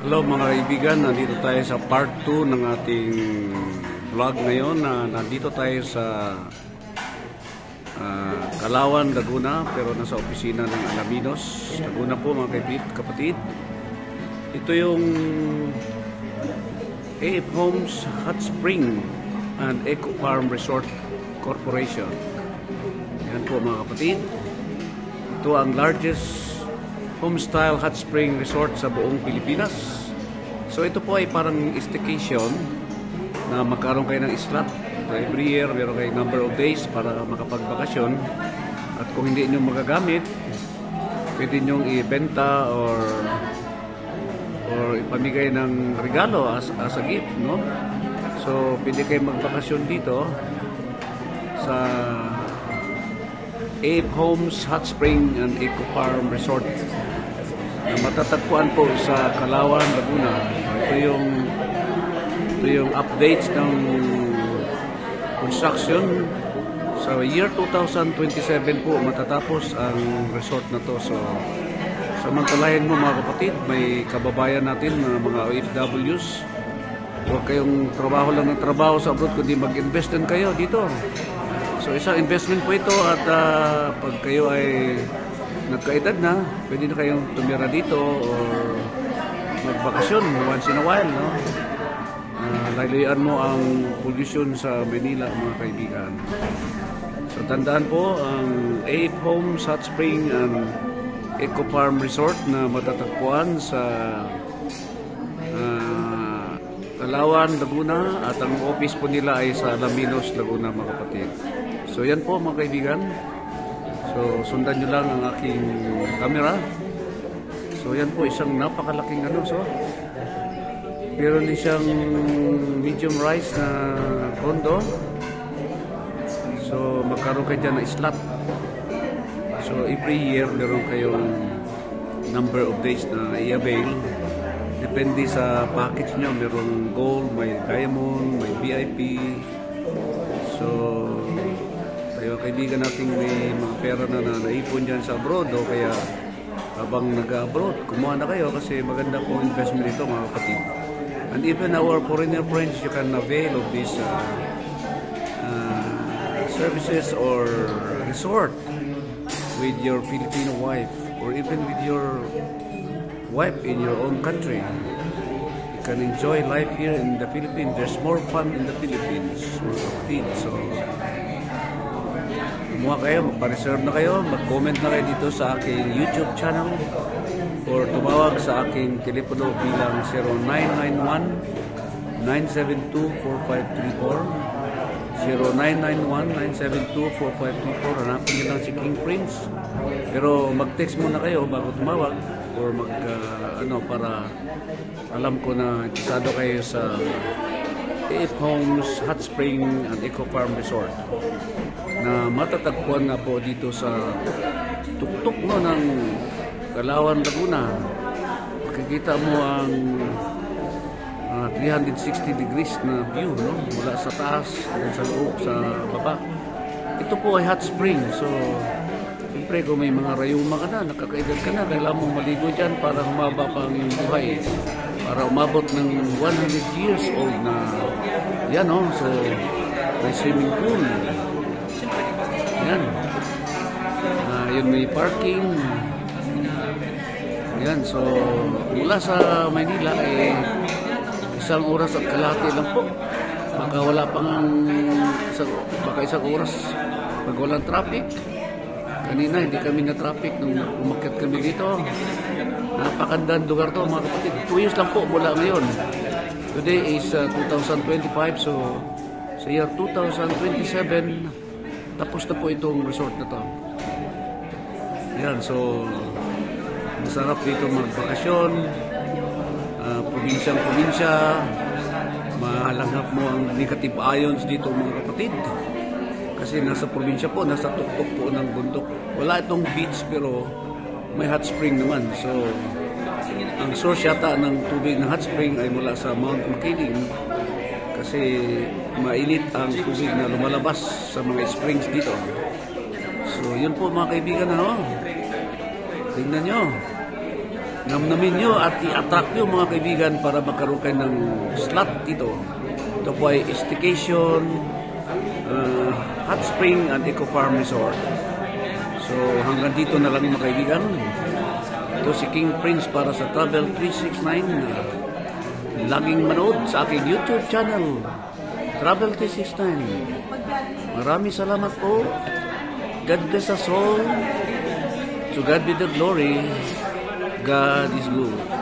Hello mga kaibigan, nandito tayo sa part 2 ng ating vlog ngayon. Nandito tayo sa Calauan, Laguna, pero nasa opisina ng Alaminos, Laguna po mga kapatid. Ito yung AF Homes Hot Spring and Eco Farm Resort Corporation. Yan po mga kapatid. Ito ang largest homestyle hot spring resort sa buong Pilipinas. So ito po ay parang staycation na magkaroon kayo ng slot. Every year meron kayo number of days para makapagbakasyon. At kung hindi nyo magagamit, pwede nyo ibenta or ipamigay ng regalo as a gift, no? So pwede kayo magbakasyon dito sa AF Homes Hot Spring and Eco Farm Resort na matatagpuan po sa Calauan, Laguna. Ito yung updates ng construction. Sa year 2027 po matatapos ang resort na to. So samantalahin mo mga kapatid, may kababayan natin na mga OFWs. Huwag kayong trabaho lang ng trabaho sa abroad, kundi mag-invest din kayo dito. So isang investment po ito at pag kayo ay nagkaedad na, pwede na kayong tumira dito or magbakasyon once in a while, no? Laylayan mo ang pollution sa Manila mga kaibigan. So tandaan po ang AF Homes Hot Spring and Eco Farm Resort na matatagpuan sa Calauan, Laguna, at ang office po nila ay sa Alaminos, Laguna mga kapatid. So yan po mga kaibigan. So sundan nyo lang ang aking camera. So yan po isang napakalaking so meron din siyang medium rise na condo. So magkaroon kayo dyan na slot. So every year meron kayong number of days na i-avail. Depende sa package nyo. Meron gold, may diamond, may VIP. So tayo kaibigan natin may mga pera na naipon dyan sa abroad o kaya habang nag-abroad, kumuha na kayo kasi maganda po investment ito mga kapatid. And even our foreigner friends, you can avail of these services or resort with your Filipino wife or even with your wife in your own country. You can enjoy life here in the Philippines. There's more fun in the Philippines. So kumuha kayo, magpa-reserve na kayo, mag-comment na kayo dito sa aking YouTube channel or tumawag sa aking telepono bilang 0991-972-4534 0991-972-4534. Hanapin nyo lang si King Prince. Pero mag-text muna kayo bago tumawag or para alam ko na interesado kayo sa AF Homes Hot Spring and Eco Farm Resort na matatagpuan na po dito sa tuktok ng Calauan, Laguna. Makikita mo ang 360 degrees na view, no? Mula sa taas hanggang sa loob, sa baba. Ito po ay hot spring. So siyempre kung may mga rayuma ka na, nakakaedad ka na, kailangan mong maligo dyan para humaba pa ang iyong buhay. Para umabot ng 100 years old na yan, no? So may swimming pool. Yan. Yun may parking. Yan. So mula sa Maynila isang oras at kalahati lang po. Baka wala pang isang oras pag walang traffic. Kanina hindi kami na traffic nung umakyat kami dito. Napakandang lugar to mga kapatid. 2 years lang po mula ngayon. Today is 2025, so sa year 2027 tapos na po itong resort na to. Yan, so masarap dito magbakasyon. Probinsya, mahalangap mo ang negative ions dito mga kapatid. Kasi nasa probinsya po, nasa tuktok po ng bundok. Wala itong beach pero may hot spring naman. So ang source yata ng tubig ng hot spring ay mula sa Mount Makiling. Kasi mainit ang tubig na lumalabas sa mga springs dito. So yun po mga kaibigan, Tingnan nyo. namnamin nyo at i-attract nyo mga kaibigan para magkaroon kayo ng slot dito. Ito po ay staycation, hot spring and eco farm resort. So hanggang dito na lang mga kaibigan. Ito si King Prince para sa Travel 369. Laging manood sa aking YouTube channel, Travel 369. Maraming salamat po. God bless us all. To God be the glory. God is good.